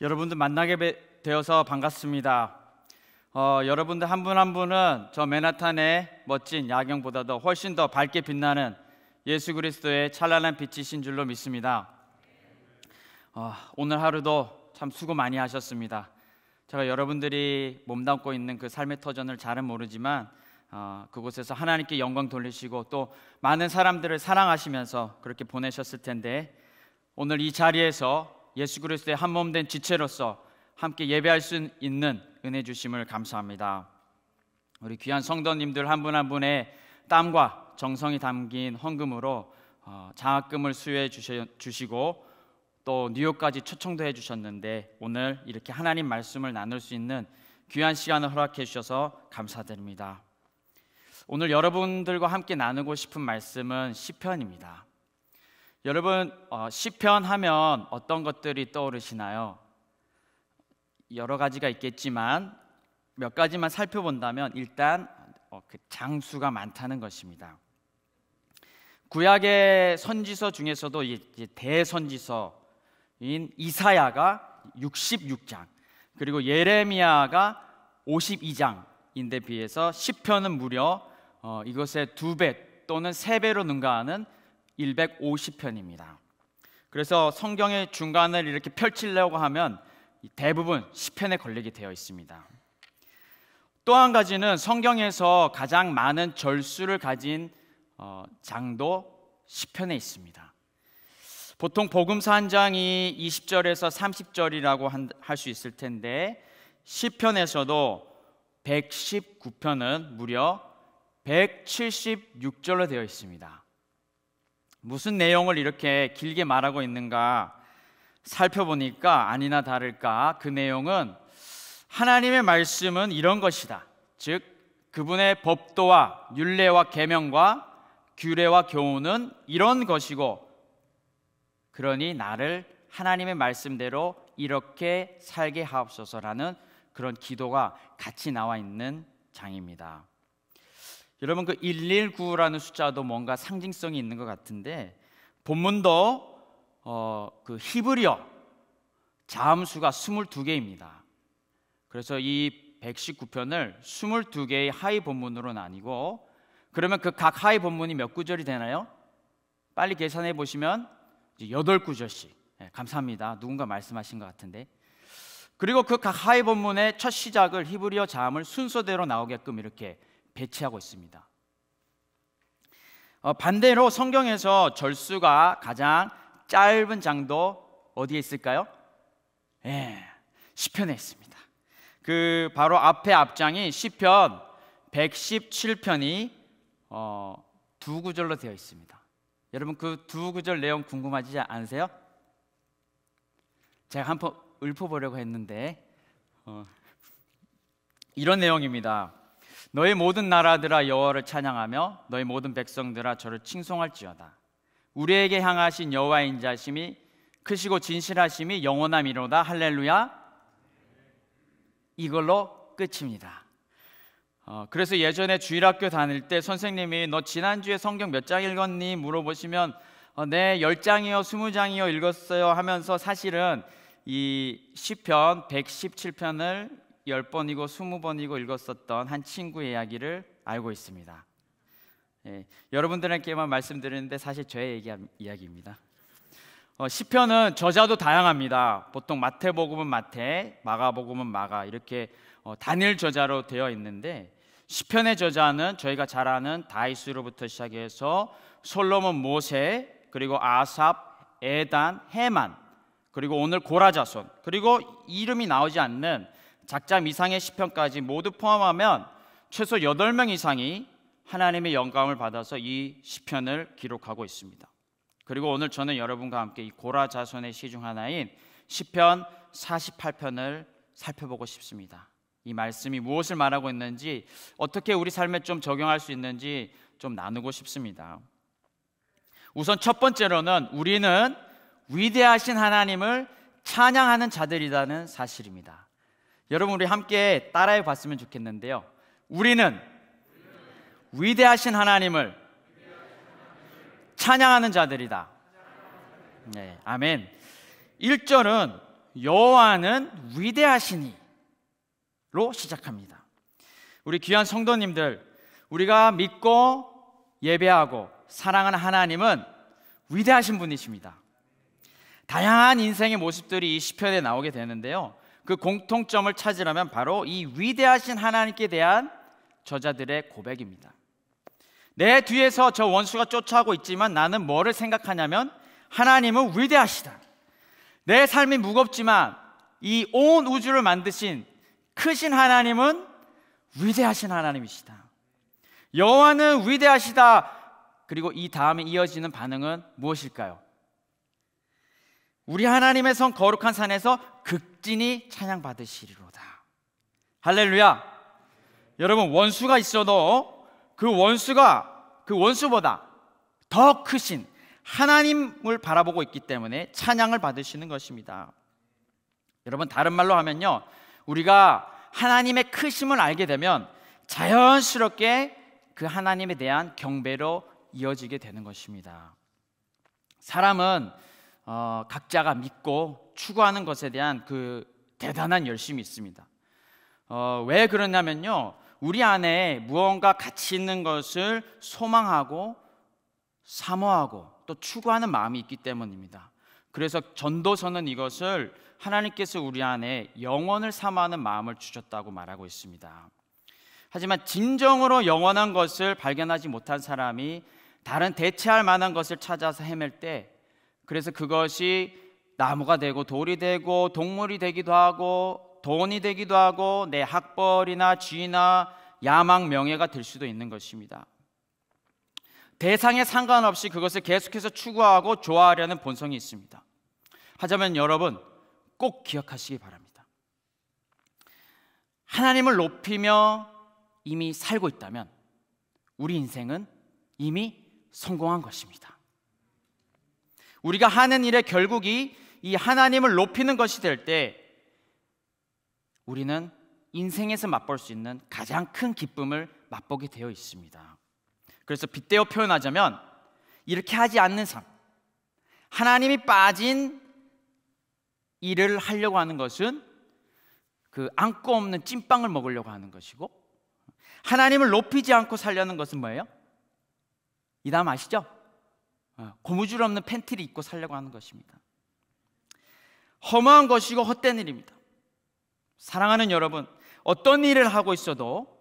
여러분들 만나게 되어서 반갑습니다. 여러분들 한 분 한 분은 저 맨하탄의 멋진 야경보다도 훨씬 더 밝게 빛나는 예수 그리스도의 찬란한 빛이신 줄로 믿습니다. 오늘 하루도 참 수고 많이 하셨습니다. 제가 여러분들이 몸담고 있는 그 삶의 터전을 잘은 모르지만 그곳에서 하나님께 영광 돌리시고 또 많은 사람들을 사랑하시면서 그렇게 보내셨을 텐데, 오늘 이 자리에서 예수 그리스도의 한 몸 된 지체로서 함께 예배할 수 있는 은혜 주심을 감사합니다. 우리 귀한 성도님들 한 분 한 분의 땀과 정성이 담긴 헌금으로 장학금을 수여해 주시고 또 뉴욕까지 초청도 해주셨는데, 오늘 이렇게 하나님 말씀을 나눌 수 있는 귀한 시간을 허락해 주셔서 감사드립니다. 오늘 여러분들과 함께 나누고 싶은 말씀은 시편입니다. 여러분, 시편 하면 어떤 것들이 떠오르시나요? 여러 가지가 있겠지만 몇 가지만 살펴본다면 일단 그 장수가 많다는 것입니다. 구약의 선지서 중에서도 이제 대선지서인 이사야가 66장, 그리고 예레미야가 52장인데 비해서 시편은 무려 이것의 2배 또는 3배로 능가하는 150편입니다. 그래서 성경의 중간을 이렇게 펼치려고 하면 대부분 시편에 걸리게 되어 있습니다. 또 한 가지는 성경에서 가장 많은 절수를 가진 장도 시편에 있습니다. 보통 복음서 한 장이 20절에서 30절이라고 할 수 있을 텐데, 시편에서도 119편은 무려 176절로 되어 있습니다. 무슨 내용을 이렇게 길게 말하고 있는가 살펴보니까 아니나 다를까 그 내용은 하나님의 말씀은 이런 것이다, 즉 그분의 법도와 율례와 계명과 규례와 교훈은 이런 것이고, 그러니 나를 하나님의 말씀대로 이렇게 살게 하옵소서라는 그런 기도가 같이 나와 있는 장입니다. 여러분, 그 119라는 숫자도 뭔가 상징성이 있는 것 같은데, 본문도 그 히브리어 자음수가 22개입니다. 그래서 이 119편을 22개의 하위 본문으로 나뉘고, 그러면 그 각 하위 본문이 몇 구절이 되나요? 빨리 계산해 보시면 8구절씩. 감사합니다. 누군가 말씀하신 것 같은데. 그리고 그 각 하위 본문의 첫 시작을 히브리어 자음을 순서대로 나오게끔 이렇게 배치하고 있습니다. 반대로 성경에서 절수가 가장 짧은 장도 어디에 있을까요? 시편에 있습니다. 그 바로 앞장이 시편 117편이 2구절로 되어 있습니다. 여러분, 그 2구절 내용 궁금하지 않으세요? 제가 한번 읊어보려고 했는데 이런 내용입니다. 너희 모든 나라들아 여호와를 찬양하며 너희 모든 백성들아 저를 칭송할지어다. 우리에게 향하신 여호와의 인자심이 크시고 진실하심이 영원함이로다. 할렐루야. 이걸로 끝입니다. 그래서 예전에 주일학교 다닐 때 선생님이 너 지난주에 성경 몇 장 읽었니? 물어보시면 네, 10장이요 20장이요 읽었어요 하면서 사실은 이 시편 117편을 10번이고 20번이고 읽었었던 한 친구의 이야기를 알고 있습니다. 여러분들에게만 말씀드리는데 사실 저의 이야기입니다. 시편은 저자도 다양합니다. 보통 마태복음은 마태, 마가복음은 마가, 이렇게 단일 저자로 되어 있는데, 시편의 저자는 저희가 잘 아는 다윗으로부터 시작해서 솔로몬, 모세, 그리고 아삽, 에단, 헤만, 그리고 오늘 고라자손, 그리고 이름이 나오지 않는 작자 미상의 시편까지 모두 포함하면 최소 8명 이상이 하나님의 영감을 받아서 이 시편을 기록하고 있습니다. 그리고 오늘 저는 여러분과 함께 이 고라자손의 시 중 하나인 시편 48편을 살펴보고 싶습니다. 이 말씀이 무엇을 말하고 있는지, 어떻게 우리 삶에 좀 적용할 수 있는지 좀 나누고 싶습니다. 우선 첫 번째로는 우리는 위대하신 하나님을 찬양하는 자들이라는 사실입니다. 여러분, 우리 함께 따라해 봤으면 좋겠는데요. 우리는 위대하신 하나님을 찬양하는 자들이다. 네, 아멘. 1절은 여호와는 위대하시니로 시작합니다. 우리 귀한 성도님들, 우리가 믿고 예배하고 사랑하는 하나님은 위대하신 분이십니다. 다양한 인생의 모습들이 이 시편에 나오게 되는데요, 그 공통점을 찾으려면 바로 이 위대하신 하나님께 대한 저자들의 고백입니다. 내 뒤에서 저 원수가 쫓아오고 있지만 나는 뭐를 생각하냐면 하나님은 위대하시다. 내 삶이 무겁지만 이 온 우주를 만드신 크신 하나님은 위대하신 하나님이시다. 여호와는 위대하시다. 그리고 이 다음에 이어지는 반응은 무엇일까요? 우리 하나님의 성 거룩한 산에서 극진히 찬양받으시리로다. 할렐루야. 여러분, 원수가 있어도 그 원수보다 더 크신 하나님을 바라보고 있기 때문에 찬양을 받으시는 것입니다. 여러분, 다른 말로 하면요, 우리가 하나님의 크심을 알게 되면 자연스럽게 그 하나님에 대한 경배로 이어지게 되는 것입니다. 사람은 각자가 믿고 추구하는 것에 대한 그 대단한 열심이 있습니다. 왜 그러냐면요, 우리 안에 무언가 가치 있는 것을 소망하고 사모하고 또 추구하는 마음이 있기 때문입니다. 그래서 전도서는 이것을 하나님께서 우리 안에 영원을 사모하는 마음을 주셨다고 말하고 있습니다. 하지만 진정으로 영원한 것을 발견하지 못한 사람이 다른 대체할 만한 것을 찾아서 헤맬 때, 그래서 그것이 나무가 되고 돌이 되고 동물이 되기도 하고 돈이 되기도 하고 내 학벌이나 지위나 야망, 명예가 될 수도 있는 것입니다. 대상에 상관없이 그것을 계속해서 추구하고 좋아하려는 본성이 있습니다. 하지만 여러분, 꼭 기억하시기 바랍니다. 하나님을 높이며 이미 살고 있다면 우리 인생은 이미 성공한 것입니다. 우리가 하는 일의 결국이 이 하나님을 높이는 것이 될 때 우리는 인생에서 맛볼 수 있는 가장 큰 기쁨을 맛보게 되어 있습니다. 그래서 빗대어 표현하자면 이렇게 하지 않는 삶, 하나님이 빠진 일을 하려고 하는 것은 그 안고 없는 찐빵을 먹으려고 하는 것이고, 하나님을 높이지 않고 살려는 것은 뭐예요? 이 다음 아시죠? 고무줄 없는 팬티를 입고 살려고 하는 것입니다. 허무한 것이고 헛된 일입니다. 사랑하는 여러분, 어떤 일을 하고 있어도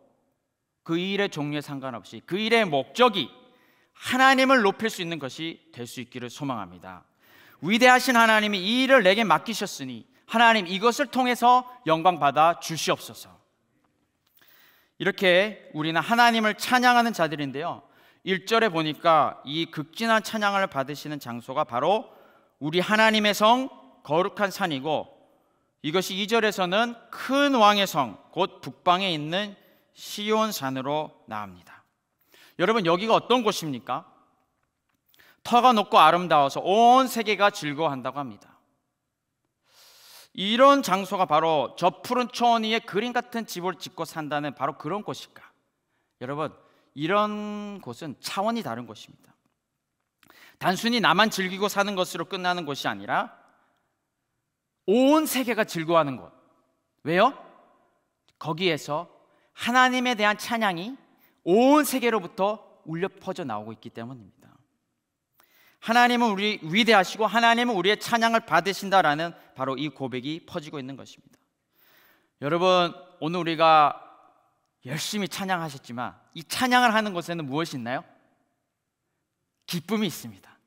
그 일의 종류에 상관없이 그 일의 목적이 하나님을 높일 수 있는 것이 될 수 있기를 소망합니다. 위대하신 하나님이 이 일을 내게 맡기셨으니 하나님, 이것을 통해서 영광 받아 주시옵소서. 이렇게 우리는 하나님을 찬양하는 자들인데요, 1절에 보니까 이 극진한 찬양을 받으시는 장소가 바로 우리 하나님의 성 거룩한 산이고, 이것이 2절에서는 큰 왕의 성 곧 북방에 있는 시온산으로 나옵니다. 여러분, 여기가 어떤 곳입니까? 터가 높고 아름다워서 온 세계가 즐거워한다고 합니다. 이런 장소가 바로 저 푸른 초원 위에 그림 같은 집을 짓고 산다는 바로 그런 곳일까? 여러분, 이런 곳은 차원이 다른 곳입니다. 단순히 나만 즐기고 사는 것으로 끝나는 곳이 아니라 온 세계가 즐거워하는 곳. 왜요? 거기에서 하나님에 대한 찬양이 온 세계로부터 울려 퍼져 나오고 있기 때문입니다. 하나님은 우리 위대하시고 하나님은 우리의 찬양을 받으신다라는 바로 이 고백이 퍼지고 있는 것입니다. 여러분, 오늘 우리가 열심히 찬양하셨지만 이 찬양을 하는 곳에는 무엇이 있나요? 기쁨이 있습니다.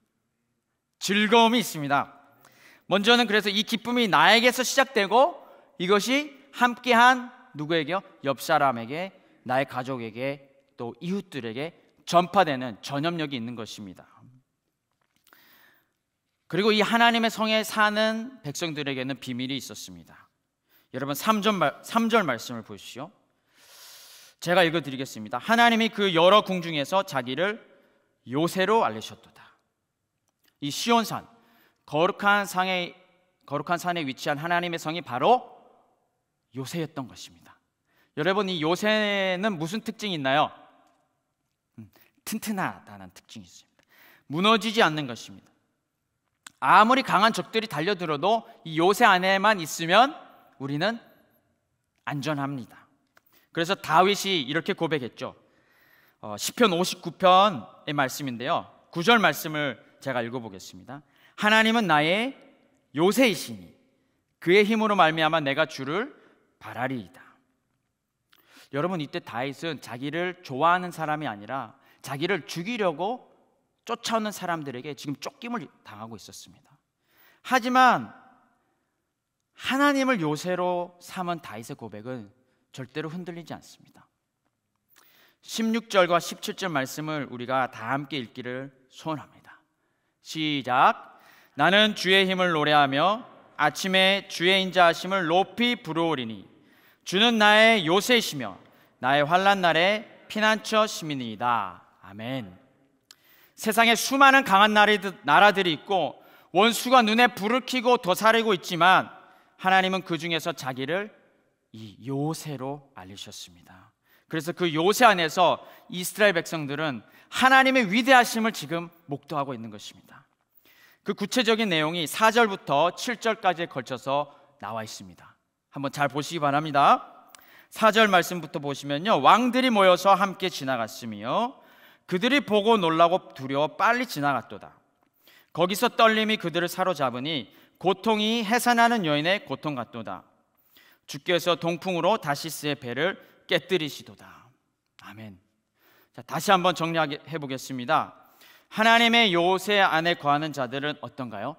즐거움이 있습니다. 먼저는 그래서 이 기쁨이 나에게서 시작되고 이것이 함께한 누구에게요? 옆 사람에게, 나의 가족에게, 또 이웃들에게 전파되는 전염력이 있는 것입니다. 그리고 이 하나님의 성에 사는 백성들에게는 비밀이 있었습니다. 여러분, 3절 말씀을 보시죠. 제가 읽어드리겠습니다. 하나님이 그 여러 궁 중에서 자기를 요새로 알리셨도다. 이 시온산, 거룩한 산에 위치한 하나님의 성이 바로 요새였던 것입니다. 여러분, 이 요새는 무슨 특징이 있나요? 튼튼하다는 특징이 있습니다. 무너지지 않는 것입니다. 아무리 강한 적들이 달려들어도 이 요새 안에만 있으면 우리는 안전합니다. 그래서 다윗이 이렇게 고백했죠. 시편 59편의 말씀인데요, 9절 말씀을 제가 읽어보겠습니다. 하나님은 나의 요새이시니 그의 힘으로 말미암아 내가 주를 바라리이다. 여러분, 이때 다윗은 자기를 좋아하는 사람이 아니라 자기를 죽이려고 쫓아오는 사람들에게 지금 쫓김을 당하고 있었습니다. 하지만 하나님을 요새로 삼은 다윗의 고백은 절대로 흔들리지 않습니다. 16절과 17절 말씀을 우리가 다 함께 읽기를 소원합니다. 시작. 나는 주의 힘을 노래하며 아침에 주의 인자하심을 높이 부르오리니 주는 나의 요새이시며 나의 환난 날에 피난처 시민이다. 아멘. 세상에 수많은 강한 나라들이 있고 원수가 눈에 불을 켜고 도사리고 있지만 하나님은 그 중에서 자기를 이 요새로 알리셨습니다. 그래서 그 요새 안에서 이스라엘 백성들은 하나님의 위대하심을 지금 목도하고 있는 것입니다. 그 구체적인 내용이 4절부터 7절까지에 걸쳐서 나와 있습니다. 한번 잘 보시기 바랍니다. 4절 말씀부터 보시면요, 왕들이 모여서 함께 지나갔으며 그들이 보고 놀라고 두려워 빨리 지나갔도다. 거기서 떨림이 그들을 사로잡으니 고통이 해산하는 여인의 고통 같도다. 주께서 동풍으로 다시스의 배를 깨뜨리시도다. 아멘. 자, 다시 한번 정리해 보겠습니다. 하나님의 요새 안에 거하는 자들은 어떤가요?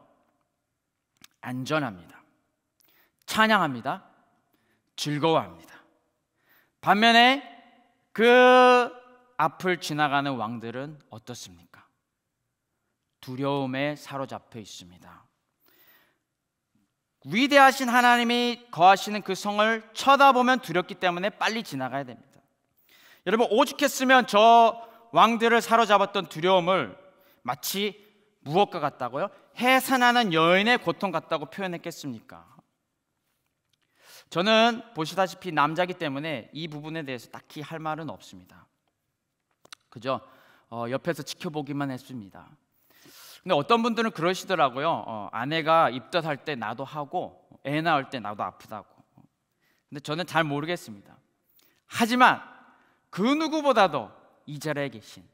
안전합니다. 찬양합니다. 즐거워합니다. 반면에 그 앞을 지나가는 왕들은 어떻습니까? 두려움에 사로잡혀 있습니다. 위대하신 하나님이 거하시는 그 성을 쳐다보면 두렵기 때문에 빨리 지나가야 됩니다. 여러분, 오죽했으면 저 왕들을 사로잡았던 두려움을 마치 무엇과 같다고요? 해산하는 여인의 고통 같다고 표현했겠습니까? 저는 보시다시피 남자이기 때문에 이 부분에 대해서 딱히 할 말은 없습니다. 그죠? 옆에서 지켜보기만 했습니다. 근데 어떤 분들은 그러시더라고요. 아내가 입덧할 때 나도 하고 애 낳을 때 나도 아프다고. 근데 저는 잘 모르겠습니다. 하지만 그 누구보다도 이 자리에 계신,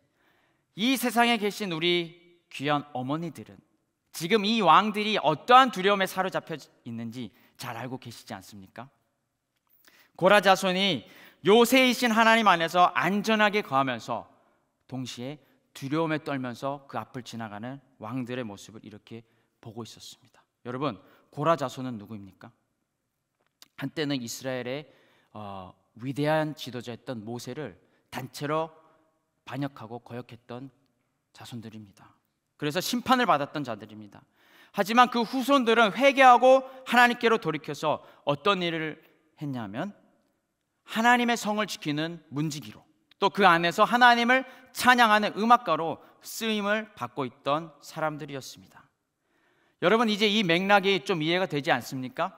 이 세상에 계신 우리 귀한 어머니들은 지금 이 왕들이 어떠한 두려움에 사로잡혀 있는지 잘 알고 계시지 않습니까? 고라 자손이 요새이신 하나님 안에서 안전하게 거하면서 동시에 두려움에 떨면서 그 앞을 지나가는 왕들의 모습을 이렇게 보고 있었습니다. 여러분, 고라 자손은 누구입니까? 한때는 이스라엘의 위대한 지도자였던 모세를 단체로 반역하고 거역했던 자손들입니다. 그래서 심판을 받았던 자들입니다. 하지만 그 후손들은 회개하고 하나님께로 돌이켜서 어떤 일을 했냐면 하나님의 성을 지키는 문지기로, 또 그 안에서 하나님을 찬양하는 음악가로 쓰임을 받고 있던 사람들이었습니다. 여러분, 이제 이 맥락이 좀 이해가 되지 않습니까?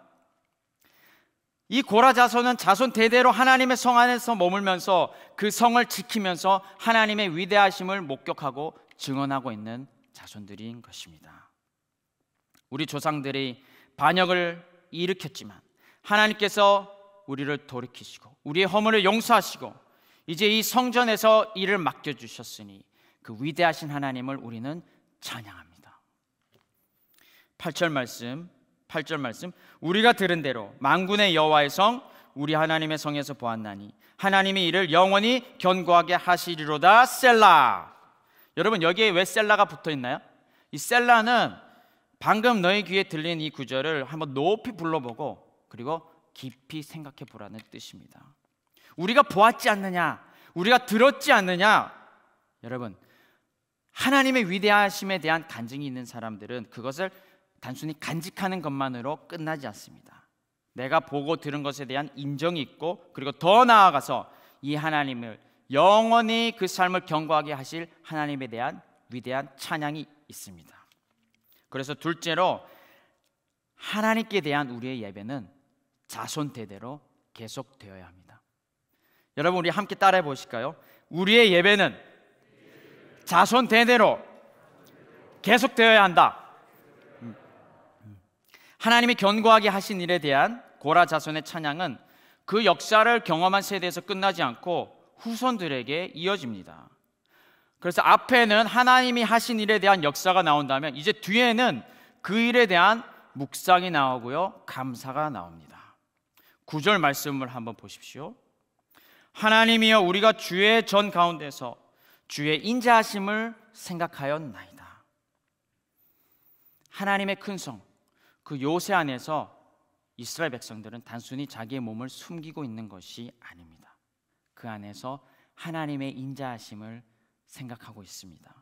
이 고라 자손은 자손 대대로 하나님의 성 안에서 머물면서 그 성을 지키면서 하나님의 위대하심을 목격하고 증언하고 있는 자손들인 것입니다. 우리 조상들이 반역을 일으켰지만 하나님께서 우리를 돌이키시고 우리의 허물을 용서하시고 이제 이 성전에서 일을 맡겨주셨으니 그 위대하신 하나님을 우리는 찬양합니다. 8절 말씀, 우리가 들은 대로 만군의 여호와의 성 우리 하나님의 성에서 보았나니 하나님이 이를 영원히 견고하게 하시리로다. 셀라. 여러분, 여기에 왜 셀라가 붙어 있나요? 이 셀라는 방금 너희 귀에 들린 이 구절을 한번 높이 불러보고 그리고 깊이 생각해 보라는 뜻입니다. 우리가 보았지 않느냐, 우리가 들었지 않느냐. 여러분, 하나님의 위대하심에 대한 간증이 있는 사람들은 그것을 단순히 간직하는 것만으로 끝나지 않습니다. 내가 보고 들은 것에 대한 인정이 있고 그리고 더 나아가서 이 하나님을 영원히 그 삶을 견고하게 하실 하나님에 대한 위대한 찬양이 있습니다. 그래서 둘째로 하나님께 대한 우리의 예배는 자손 대대로 계속되어야 합니다. 여러분, 우리 함께 따라해 보실까요? 우리의 예배는 자손 대대로 계속되어야 한다. 하나님이 견고하게 하신 일에 대한 고라 자손의 찬양은 그 역사를 경험한 세대에서 끝나지 않고 후손들에게 이어집니다. 그래서 앞에는 하나님이 하신 일에 대한 역사가 나온다면 이제 뒤에는 그 일에 대한 묵상이 나오고요, 감사가 나옵니다. 9절 말씀을 한번 보십시오. 하나님이여 우리가 주의 전 가운데서 주의 인자하심을 생각하였나이다. 하나님의 큰 성, 그 요새 안에서 이스라엘 백성들은 단순히 자기의 몸을 숨기고 있는 것이 아닙니다. 그 안에서 하나님의 인자하심을 생각하고 있습니다.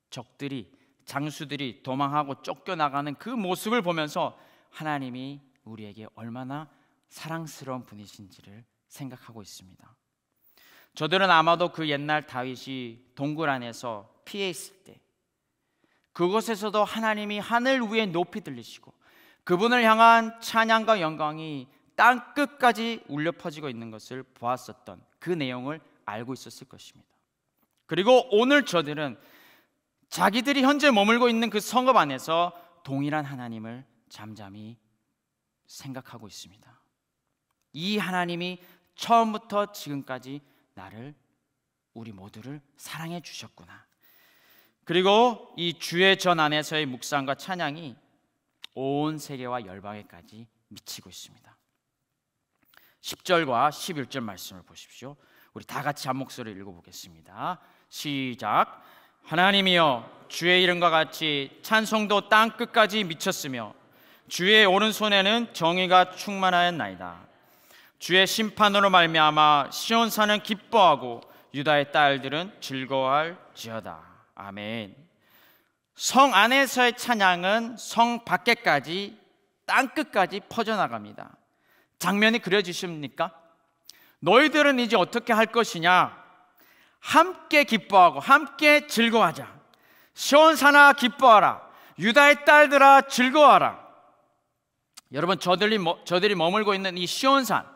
적들이, 장수들이 도망하고 쫓겨나가는 그 모습을 보면서 하나님이 우리에게 얼마나 사랑스러운 분이신지를 생각하고 있습니다. 저들은 아마도 그 옛날 다윗이 동굴 안에서 피해 있을 때 그곳에서도 하나님이 하늘 위에 높이 들리시고 그분을 향한 찬양과 영광이 땅 끝까지 울려 퍼지고 있는 것을 보았었던 그 내용을 알고 있었을 것입니다. 그리고 오늘 저들은 자기들이 현재 머물고 있는 그 성읍 안에서 동일한 하나님을 잠잠히 생각하고 있습니다. 이 하나님이 처음부터 지금까지 나를, 우리 모두를 사랑해 주셨구나. 그리고 이 주의 전 안에서의 묵상과 찬양이 온 세계와 열방에까지 미치고 있습니다. 10절과 11절 말씀을 보십시오. 우리 다 같이 한 목소리로 읽어보겠습니다. 시작. 하나님이여 주의 이름과 같이 찬송도 땅 끝까지 미쳤으며 주의 오른손에는 정의가 충만하였나이다. 주의 심판으로 말미암아 시온산은 기뻐하고 유다의 딸들은 즐거워할지어다. 아멘. 성 안에서의 찬양은 성 밖에까지, 땅 끝까지 퍼져나갑니다. 장면이 그려지십니까? 너희들은 이제 어떻게 할 것이냐? 함께 기뻐하고 함께 즐거워하자. 시온산아 기뻐하라. 유다의 딸들아 즐거워하라. 여러분, 저들이 머물고 있는 이 시온산,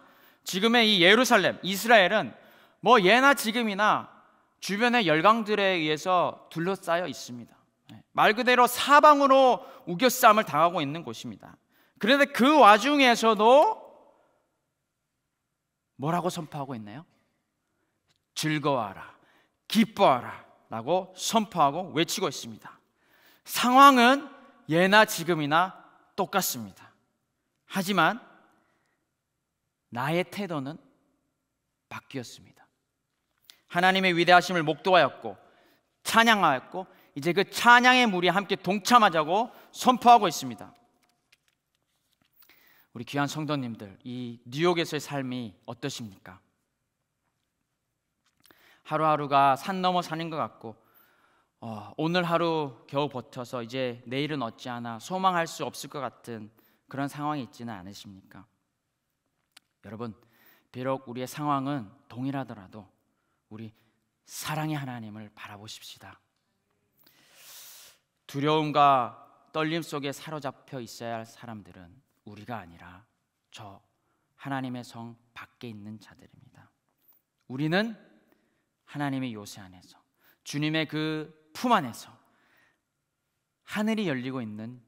지금의 이 예루살렘, 이스라엘은 뭐 예나 지금이나 주변의 열강들에 의해서 둘러싸여 있습니다. 말 그대로 사방으로 우겨싸움을 당하고 있는 곳입니다. 그런데 그 와중에서도 뭐라고 선포하고 있나요? 즐거워하라, 기뻐하라 라고 선포하고 외치고 있습니다. 상황은 예나 지금이나 똑같습니다. 하지만 나의 태도는 바뀌었습니다. 하나님의 위대하심을 목도하였고 찬양하였고 이제 그 찬양의 무리에 함께 동참하자고 선포하고 있습니다. 우리 귀한 성도님들, 이 뉴욕에서의 삶이 어떠십니까? 하루하루가 산 넘어 산인 것 같고 오늘 하루 겨우 버텨서 이제 내일은 어찌하나 소망할 수 없을 것 같은 그런 상황이 있지는 않으십니까? 여러분, 비록 우리의 상황은 동일하더라도 우리 사랑의 하나님을 바라보십시다. 두려움과 떨림 속에 사로잡혀 있어야 할 사람들은 우리가 아니라 저 하나님의 성 밖에 있는 자들입니다. 우리는 하나님의 요새 안에서, 주님의 그 품 안에서 하늘이 열리고 있는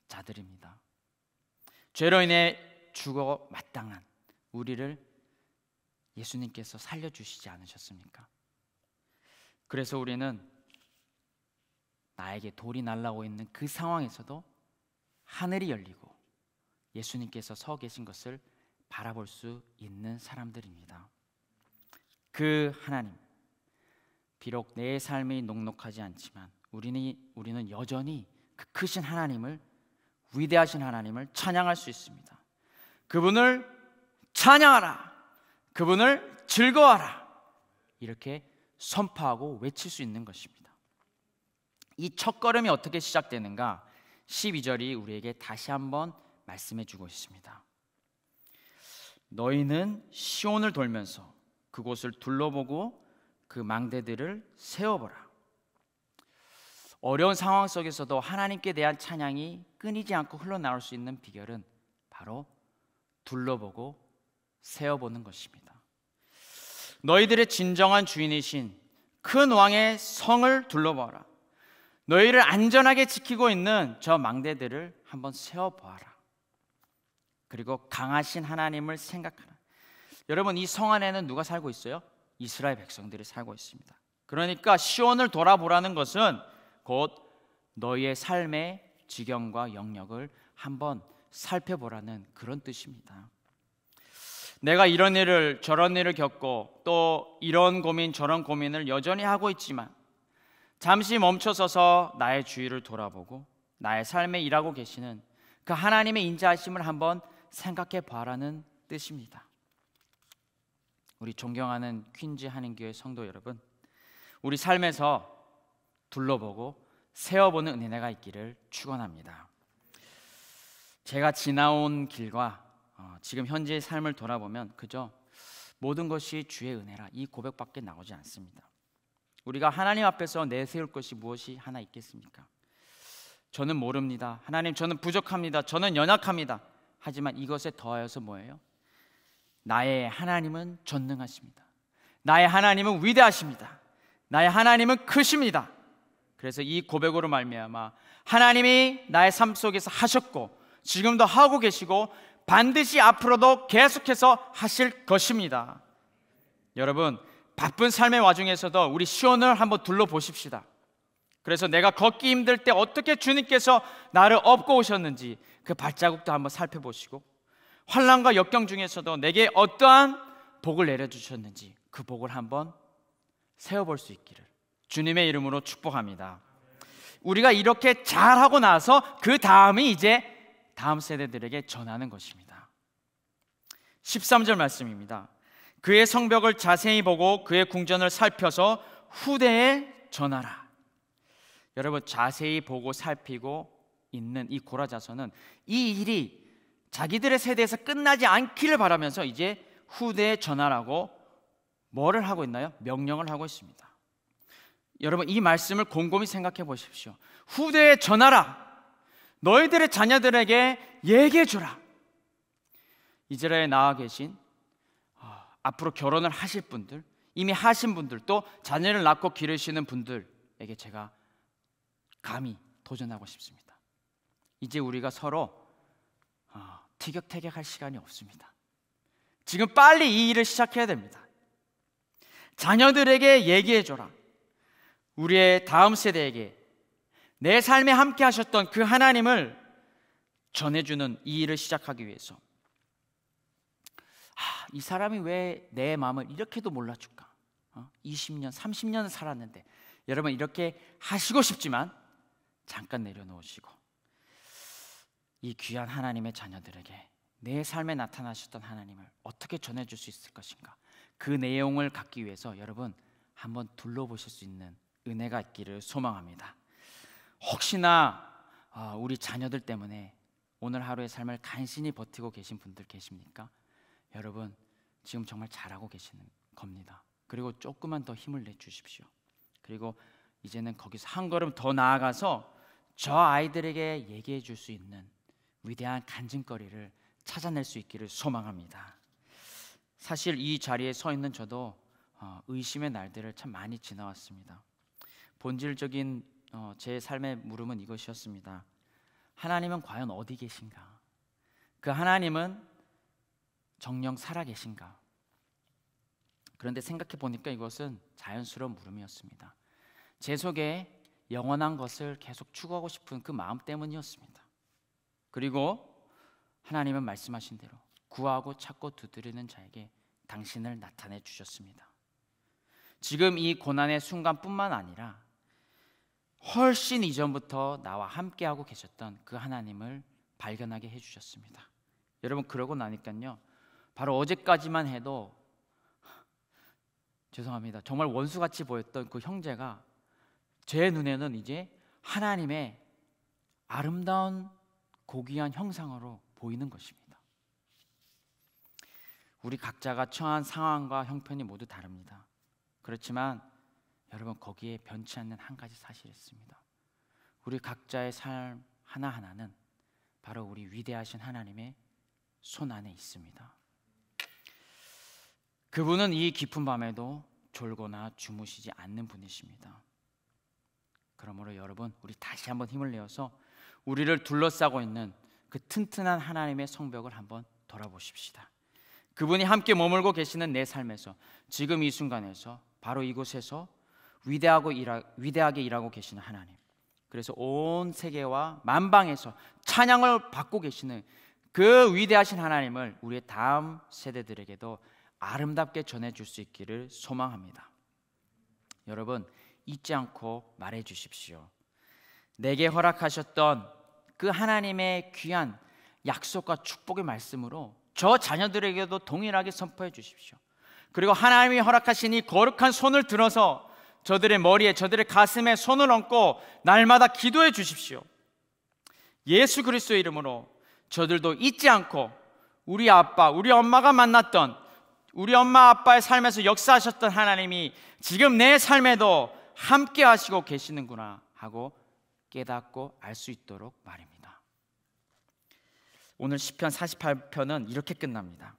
자들입니다. 죄로 인해 죽어 마땅한 우리를 예수님께서 살려주시지 않으셨습니까? 그래서 우리는 나에게 돌이 날라오고 있는 그 상황에서도 하늘이 열리고 예수님께서 서 계신 것을 바라볼 수 있는 사람들입니다. 그 하나님, 비록 내 삶이 녹록하지 않지만 우리는 여전히 그 크신 하나님을, 위대하신 하나님을 찬양할 수 있습니다. 그분을 찬양하라, 그분을 즐거워하라, 이렇게 선포하고 외칠 수 있는 것입니다. 이 첫걸음이 어떻게 시작되는가? 12절이 우리에게 다시 한번 말씀해 주고 있습니다. 너희는 시온을 돌면서 그곳을 둘러보고 그 망대들을 세워보라. 어려운 상황 속에서도 하나님께 대한 찬양이 끊이지 않고 흘러나올 수 있는 비결은 바로 둘러보고 세워보는 것입니다. 너희들의 진정한 주인이신 큰 왕의 성을 둘러보아라. 너희를 안전하게 지키고 있는 저 망대들을 한번 세워보아라. 그리고 강하신 하나님을 생각하라. 여러분, 이 성 안에는 누가 살고 있어요? 이스라엘 백성들이 살고 있습니다. 그러니까 시온을 돌아보라는 것은 곧 너희의 삶의 지경과 영역을 한번 살펴보라는 그런 뜻입니다. 내가 이런 일을 저런 일을 겪고 또 이런 고민 저런 고민을 여전히 하고 있지만 잠시 멈춰서서 나의 주위를 돌아보고 나의 삶에 일하고 계시는 그 하나님의 인자하심을 한번 생각해 봐라는 뜻입니다. 우리 존경하는 퀸즈 한인교회 성도 여러분, 우리 삶에서 둘러보고 세어보는 은혜가 있기를 축원합니다. 제가 지나온 길과 지금 현재의 삶을 돌아보면 그저 모든 것이 주의 은혜라 이 고백밖에 나오지 않습니다. 우리가 하나님 앞에서 내세울 것이 무엇이 하나 있겠습니까? 저는 모릅니다. 하나님, 저는 부족합니다. 저는 연약합니다. 하지만 이것에 더하여서 뭐예요? 나의 하나님은 전능하십니다. 나의 하나님은 위대하십니다. 나의 하나님은 크십니다. 그래서 이 고백으로 말미암아 하나님이 나의 삶 속에서 하셨고 지금도 하고 계시고 반드시 앞으로도 계속해서 하실 것입니다. 여러분, 바쁜 삶의 와중에서도 우리 시온을 한번 둘러보십시다. 그래서 내가 걷기 힘들 때 어떻게 주님께서 나를 업고 오셨는지 그 발자국도 한번 살펴보시고, 환난과 역경 중에서도 내게 어떠한 복을 내려주셨는지 그 복을 한번 세어볼 수 있기를 주님의 이름으로 축복합니다. 우리가 이렇게 잘하고 나서 그 다음이 이제 다음 세대들에게 전하는 것입니다. 13절 말씀입니다. 그의 성벽을 자세히 보고 그의 궁전을 살펴서 후대에 전하라. 여러분, 자세히 보고 살피고 있는 이 고라자서는 이 일이 자기들의 세대에서 끝나지 않기를 바라면서 이제 후대에 전하라고 뭐를 하고 있나요? 명령을 하고 있습니다. 여러분, 이 말씀을 곰곰이 생각해 보십시오. 후대에 전하라. 너희들의 자녀들에게 얘기해 주라. 이스라엘에 나와 계신 앞으로 결혼을 하실 분들, 이미 하신 분들, 또 자녀를 낳고 기르시는 분들에게 제가 감히 도전하고 싶습니다. 이제 우리가 서로 티격태격할 시간이 없습니다. 지금 빨리 이 일을 시작해야 됩니다. 자녀들에게 얘기해줘라. 우리의 다음 세대에게 내 삶에 함께 하셨던 그 하나님을 전해주는 이 일을 시작하기 위해서, 이 사람이 왜 내 마음을 이렇게도 몰라줄까? 20년, 30년 살았는데. 여러분, 이렇게 하시고 싶지만 잠깐 내려놓으시고 이 귀한 하나님의 자녀들에게 내 삶에 나타나셨던 하나님을 어떻게 전해줄 수 있을 것인가, 그 내용을 갖기 위해서 여러분 한번 둘러보실 수 있는 은혜가 있기를 소망합니다. 혹시나 우리 자녀들 때문에 오늘 하루의 삶을 간신히 버티고 계신 분들 계십니까? 여러분, 지금 정말 잘하고 계시는 겁니다. 그리고 조금만 더 힘을 내주십시오. 그리고 이제는 거기서 한 걸음 더 나아가서 저 아이들에게 얘기해 줄 수 있는 위대한 간증거리를 찾아낼 수 있기를 소망합니다. 사실 이 자리에 서 있는 저도 의심의 날들을 참 많이 지나왔습니다. 본질적인 제 삶의 물음은 이것이었습니다. 하나님은 과연 어디 계신가? 그 하나님은 정녕 살아 계신가? 그런데 생각해 보니까 이것은 자연스러운 물음이었습니다. 제 속에 영원한 것을 계속 추구하고 싶은 그 마음 때문이었습니다. 그리고 하나님은 말씀하신 대로 구하고 찾고 두드리는 자에게 당신을 나타내 주셨습니다. 지금 이 고난의 순간뿐만 아니라 훨씬 이전부터 나와 함께하고 계셨던 그 하나님을 발견하게 해주셨습니다. 여러분, 그러고 나니까요, 바로 어제까지만 해도 죄송합니다, 정말 원수같이 보였던 그 형제가 제 눈에는 이제 하나님의 아름다운 고귀한 형상으로 보이는 것입니다. 우리 각자가 처한 상황과 형편이 모두 다릅니다. 그렇지만 여러분, 거기에 변치 않는 한 가지 사실이 있습니다. 우리 각자의 삶 하나하나는 바로 우리 위대하신 하나님의 손 안에 있습니다. 그분은 이 깊은 밤에도 졸거나 주무시지 않는 분이십니다. 그러므로 여러분, 우리 다시 한번 힘을 내어서 우리를 둘러싸고 있는 그 튼튼한 하나님의 성벽을 한번 돌아보십시다. 그분이 함께 머물고 계시는 내 삶에서, 지금 이 순간에서, 바로 이곳에서 위대하게 일하고 계시는 하나님, 그래서 온 세계와 만방에서 찬양을 받고 계시는 그 위대하신 하나님을 우리의 다음 세대들에게도 아름답게 전해줄 수 있기를 소망합니다. 여러분, 잊지 않고 말해 주십시오. 내게 허락하셨던 그 하나님의 귀한 약속과 축복의 말씀으로 저 자녀들에게도 동일하게 선포해 주십시오. 그리고 하나님이 허락하신 이 거룩한 손을 들어서 저들의 머리에, 저들의 가슴에 손을 얹고 날마다 기도해 주십시오. 예수 그리스도의 이름으로 저들도 잊지 않고 우리 아빠, 우리 엄마가 만났던, 우리 엄마 아빠의 삶에서 역사하셨던 하나님이 지금 내 삶에도 함께 하시고 계시는구나 하고 깨닫고 알 수 있도록 말입니다. 오늘 시편 48편은 이렇게 끝납니다.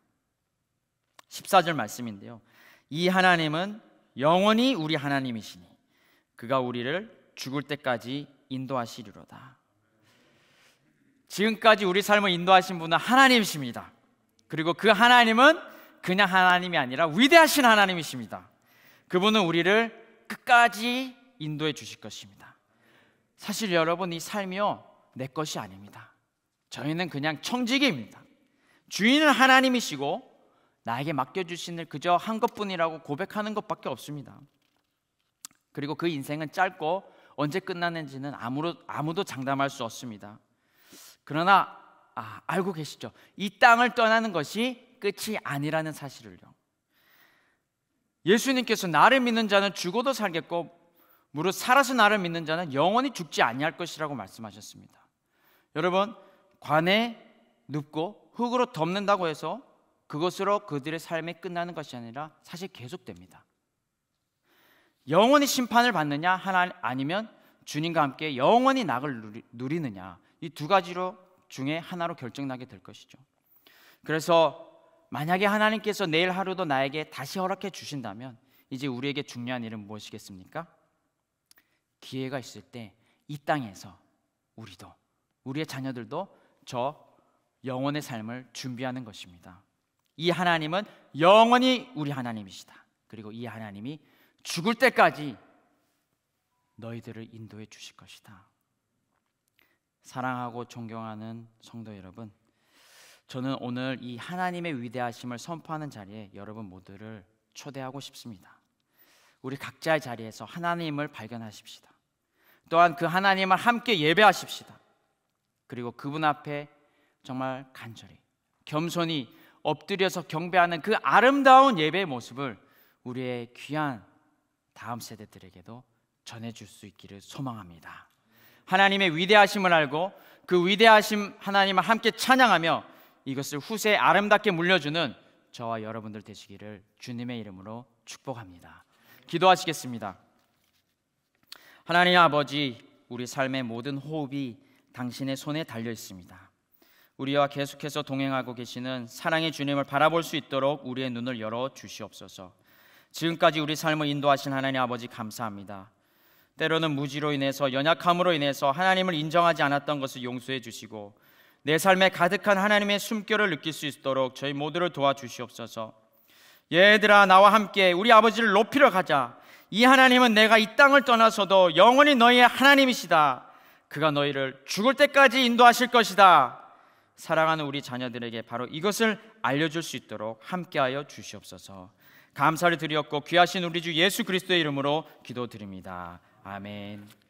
14절 말씀인데요, 이 하나님은 영원히 우리 하나님이시니 그가 우리를 죽을 때까지 인도하시리로다. 지금까지 우리 삶을 인도하신 분은 하나님이십니다. 그리고 그 하나님은 그냥 하나님이 아니라 위대하신 하나님이십니다. 그분은 우리를 끝까지 인도해 주실 것입니다. 사실 여러분, 이 삶이요, 내 것이 아닙니다. 저희는 그냥 청지기입니다. 주인은 하나님이시고 나에게 맡겨주신 일 그저 한 것뿐이라고 고백하는 것밖에 없습니다. 그리고 그 인생은 짧고 언제 끝나는지는 아무도 장담할 수 없습니다. 그러나 알고 계시죠? 이 땅을 떠나는 것이 끝이 아니라는 사실을요. 예수님께서 나를 믿는 자는 죽어도 살겠고 무릇 살아서 나를 믿는 자는 영원히 죽지 아니할 것이라고 말씀하셨습니다. 여러분, 관에 눕고 흙으로 덮는다고 해서 그것으로 그들의 삶이 끝나는 것이 아니라 사실 계속됩니다. 영원히 심판을 받느냐, 아니면 주님과 함께 영원히 낙을 누리느냐, 이 두 가지로 중에 하나로 결정나게 될 것이죠. 그래서 만약에 하나님께서 내일 하루도 나에게 다시 허락해 주신다면 이제 우리에게 중요한 일은 무엇이겠습니까? 기회가 있을 때 이 땅에서 우리도, 우리의 자녀들도 저 영원의 삶을 준비하는 것입니다. 이 하나님은 영원히 우리 하나님이시다. 그리고 이 하나님이 죽을 때까지 너희들을 인도해 주실 것이다. 사랑하고 존경하는 성도 여러분, 저는 오늘 이 하나님의 위대하심을 선포하는 자리에 여러분 모두를 초대하고 싶습니다. 우리 각자의 자리에서 하나님을 발견하십시다. 또한 그 하나님을 함께 예배하십시다. 그리고 그분 앞에 정말 간절히, 겸손히 엎드려서 경배하는 그 아름다운 예배의 모습을 우리의 귀한 다음 세대들에게도 전해줄 수 있기를 소망합니다. 하나님의 위대하심을 알고 그 위대하심 하나님을 함께 찬양하며 이것을 후세에 아름답게 물려주는 저와 여러분들 되시기를 주님의 이름으로 축복합니다. 기도하시겠습니다. 하나님 아버지, 우리 삶의 모든 호흡이 당신의 손에 달려 있습니다. 우리와 계속해서 동행하고 계시는 사랑의 주님을 바라볼 수 있도록 우리의 눈을 열어 주시옵소서. 지금까지 우리 삶을 인도하신 하나님 아버지 감사합니다. 때로는 무지로 인해서, 연약함으로 인해서 하나님을 인정하지 않았던 것을 용서해 주시고 내 삶에 가득한 하나님의 숨결을 느낄 수 있도록 저희 모두를 도와주시옵소서. 얘들아, 나와 함께 우리 아버지를 높이러 가자. 이 하나님은 내가 이 땅을 떠나서도 영원히 너희의 하나님이시다. 그가 너희를 죽을 때까지 인도하실 것이다. 사랑하는 우리 자녀들에게 바로 이것을 알려줄 수 있도록 함께하여 주시옵소서. 감사를 드리었고 귀하신 우리 주 예수 그리스도의 이름으로 기도드립니다. 아멘.